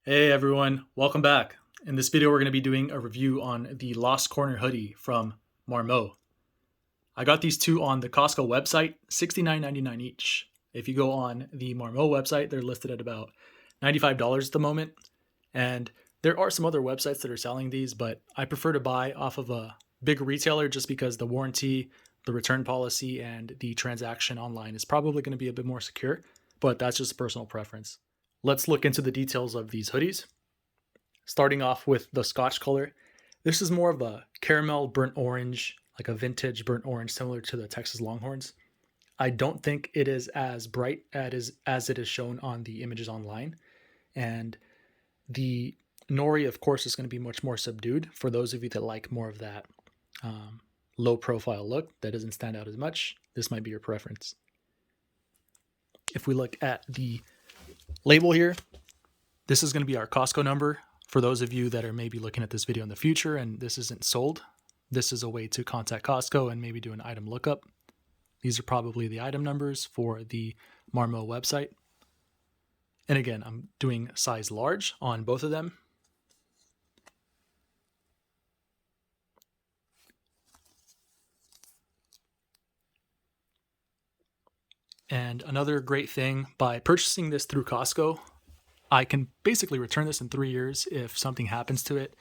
Hey everyone, welcome back. In this video, we're going to be doing a review on the Lost Corner hoodie from Marmot. I got these two on the Costco website, $69.99 each. If you go on the Marmot website, they're listed at about $95 at the moment. And there are some other websites that are selling these, but I prefer to buy off of a big retailer just because the warranty, the return policy, and the transaction online is probably going to be a bit more secure, but that's just a personal preference. Let's look into the details of these hoodies. Starting off with the Scotch color. This is more of a caramel burnt orange, like a vintage burnt orange, similar to the Texas Longhorns. I don't think it is as bright as it is shown on the images online. And the Nori, of course, is going to be much more subdued for those of you that like more of that low profile look that doesn't stand out as much. This might be your preference. If we look at the label here, this is going to be our Costco number. For those of you that are maybe looking at this video in the future and this isn't sold, this is a way to contact Costco and maybe do an item lookup. These are probably the item numbers for the Marmot website. And again, I'm doing size large on both of them. And another great thing, by purchasing this through Costco, I can basically return this in 3 years if something happens to it,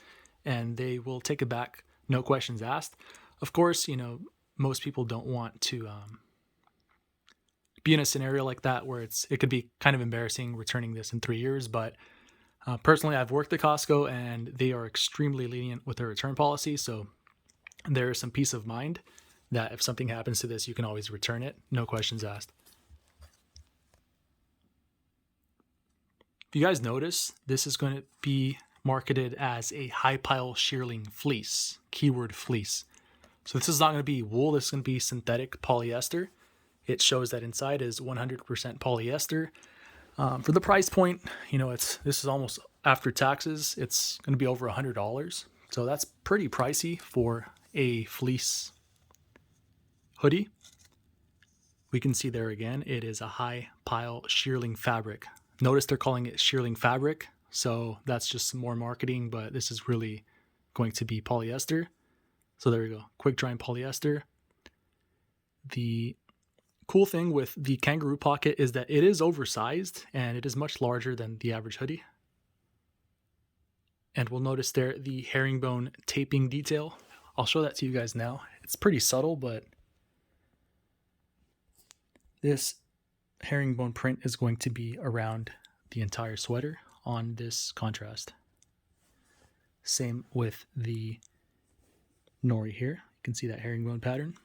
and they will take it back, no questions asked. Of course, most people don't want to be in a scenario like that where it could be kind of embarrassing returning this in 3 years. But personally, I've worked at Costco, and they are extremely lenient with their return policy, so there is some peace of mind that if something happens to this, you can always return it, no questions asked. If you guys notice, this is going to be marketed as a high pile shearling fleece, keyword fleece. So this is not going to be wool, this is going to be synthetic polyester. It shows that inside is 100% polyester. For the price point, this is almost after taxes, it's going to be over $100. So that's pretty pricey for a fleece hoodie. We can see there again, it is a high pile shearling fabric. Notice they're calling it shearling fabric, so that's just some more marketing, but this is really going to be polyester. So there we go, quick drying polyester. The cool thing with the kangaroo pocket is that it is oversized and it is much larger than the average hoodie. And we'll notice there the herringbone taping detail. I'll show that to you guys now. It's pretty subtle, but this herringbone print is going to be around the entire sweater on this contrast. Same with the Nori here. You can see that herringbone pattern.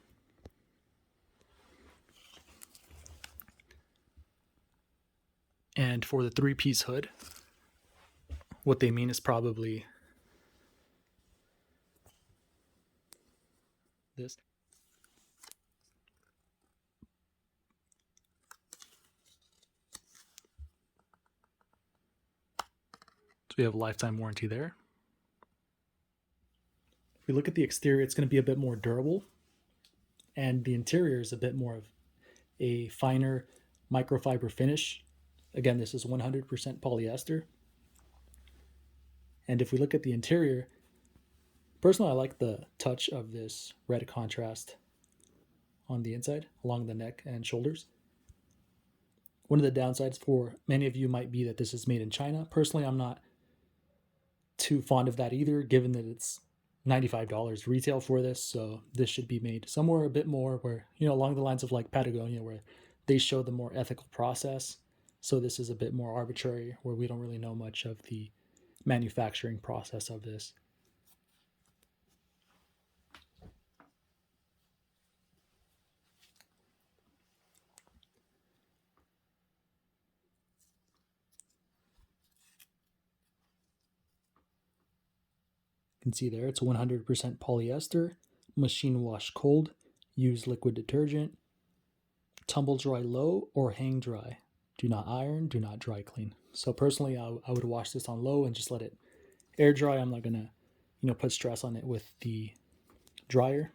And for the three-piece hood, what they mean is probably this. So we have a lifetime warranty there. If we look at the exterior, it's going to be a bit more durable, and the interior is a bit more of a finer microfiber finish. Again, this is 100% polyester. And if we look at the interior, personally, I like the touch of this red contrast on the inside, along the neck and shoulders. One of the downsides for many of you might be that this is made in China. Personally, I'm not too fond of that either, given that it's $95 retail for this. So this should be made somewhere a bit more where, along the lines of like Patagonia, where they show the more ethical process. So this is a bit more arbitrary, where we don't really know much of the manufacturing process of this. You can see there it's 100% polyester, machine wash cold, use liquid detergent, tumble dry low or hang dry. Do not iron, do not dry clean. So personally, I would wash this on low and just let it air dry. I'm not gonna, put stress on it with the dryer.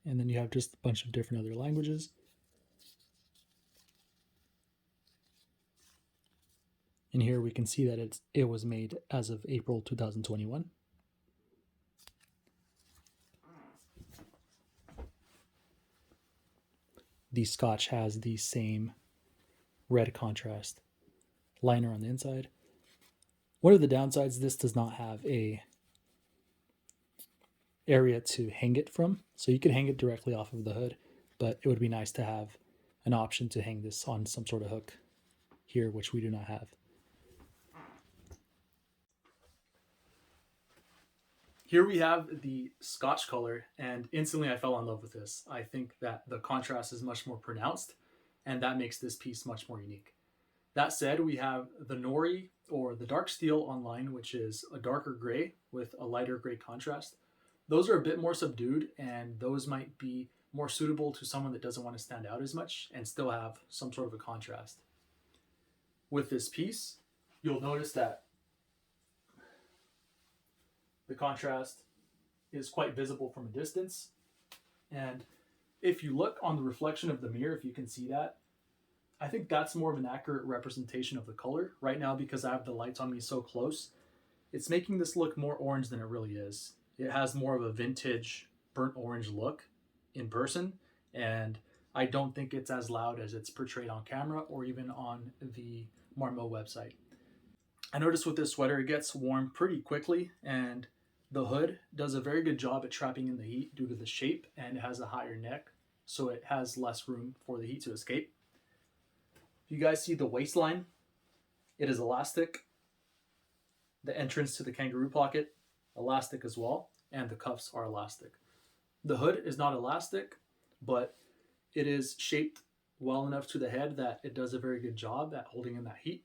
And then you have just a bunch of different other languages. And here we can see that it was made as of April 2021. The Scotch has the same red contrast liner on the inside. One of the downsides, this does not have a area to hang it from, so you could hang it directly off of the hood, but it would be nice to have an option to hang this on some sort of hook here, which we do not have. Here we have the Scotch color, and instantly I fell in love with this. I think that the contrast is much more pronounced, and that makes this piece much more unique. That said, we have the Nori, or the dark steel online, which is a darker gray with a lighter gray contrast. Those are a bit more subdued, and those might be more suitable to someone that doesn't want to stand out as much and still have some sort of a contrast. With this piece, you'll notice that the contrast is quite visible from a distance. And if you look on the reflection of the mirror, if you can see that, I think that's more of an accurate representation of the color. Right now, because I have the lights on me so close, it's making this look more orange than it really is. It has more of a vintage burnt orange look in person, and I don't think it's as loud as it's portrayed on camera or even on the Marmot website. I noticed with this sweater, it gets warm pretty quickly, and the hood does a very good job at trapping in the heat due to the shape, and it has a higher neck, so it has less room for the heat to escape. If you guys see the waistline, it is elastic. The entrance to the kangaroo pocket, elastic as well, and the cuffs are elastic. The hood is not elastic, but it is shaped well enough to the head that it does a very good job at holding in that heat.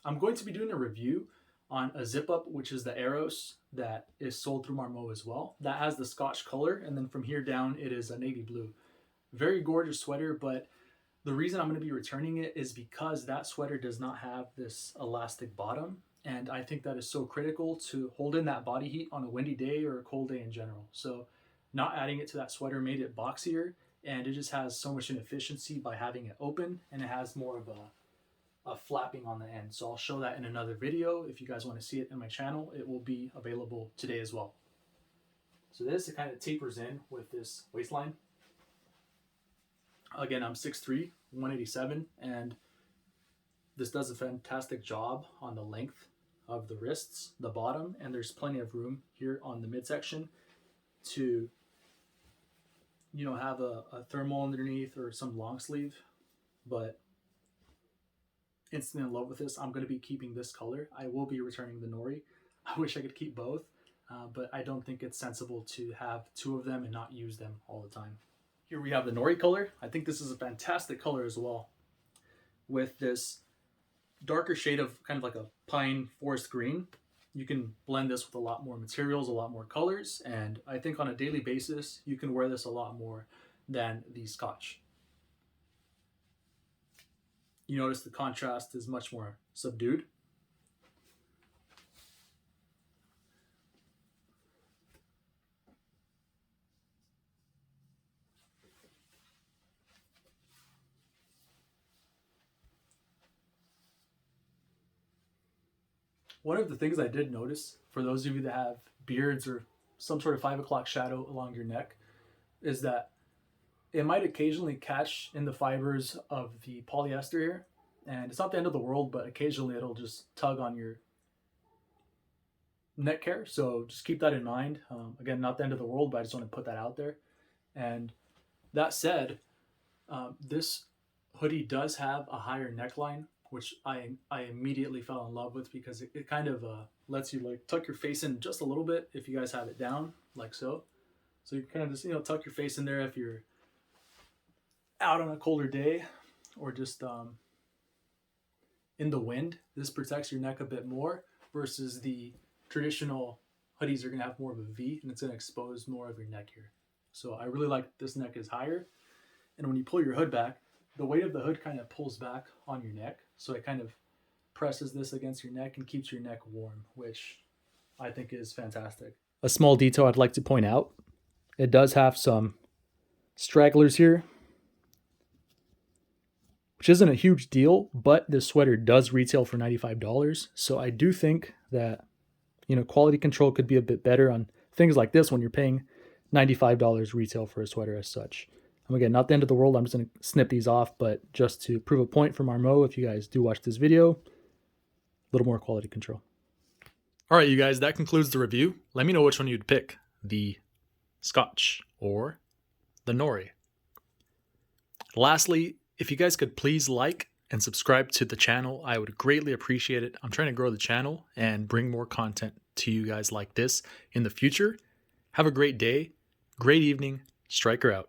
I'm going to be doing a review on a zip up, which is the Eros that is sold through Marmot as well. That has the Scotch color, and then from here down, it is a navy blue. Very gorgeous sweater, but the reason I'm going to be returning it is because that sweater does not have this elastic bottom, and I think that is so critical to hold in that body heat on a windy day or a cold day in general. So not adding it to that sweater made it boxier, and it just has so much inefficiency by having it open, and it has more of a flapping on the end. So I'll show that in another video. If you guys want to see it in my channel, it will be available today as well. So this, it kind of tapers in with this waistline. Again, I'm 6'3", 187, and this does a fantastic job on the length of the wrists, the bottom, and there's plenty of room here on the midsection to, you know, have a thermal underneath or some long sleeve. But instantly in love with this. I'm going to be keeping this color. I will be returning the Nori. I wish I could keep both, but I don't think it's sensible to have two of them and not use them all the time. Here we have the Nori color. I think this is a fantastic color as well, with this darker shade of kind of like a pine forest green. You can blend this with a lot more materials, a lot more colors, and I think on a daily basis, you can wear this a lot more than the Scotch. You notice the contrast is much more subdued. One of the things I did notice, for those of you that have beards or some sort of 5 o'clock shadow along your neck, is that it might occasionally catch in the fibers of the polyester here. And it's not the end of the world, but occasionally it'll just tug on your neck hair. So just keep that in mind. Again, not the end of the world, but I just want to put that out there. And that said, this hoodie does have a higher neckline, which I immediately fell in love with, because it kind of lets you like tuck your face in just a little bit if you guys have it down like so. So you kind of just, tuck your face in there if you're out on a colder day or just in the wind. This protects your neck a bit more versus the traditional hoodies are going to have more of a V, and it's going to expose more of your neck here. So I really like this neck is higher. And when you pull your hood back, the weight of the hood kind of pulls back on your neck. So it kind of presses this against your neck and keeps your neck warm, which I think is fantastic. A small detail I'd like to point out, it does have some stragglers here, which isn't a huge deal, but this sweater does retail for $95. So I do think that, quality control could be a bit better on things like this when you're paying $95 retail for a sweater as such. Again, not the end of the world. I'm just going to snip these off, but just to prove a point for Marmot, if you guys do watch this video, a little more quality control. All right, you guys, that concludes the review. Let me know which one you'd pick, the Scotch or the Nori. Lastly, if you guys could please like and subscribe to the channel, I would greatly appreciate it. I'm trying to grow the channel and bring more content to you guys like this in the future. Have a great day, great evening. Striker out.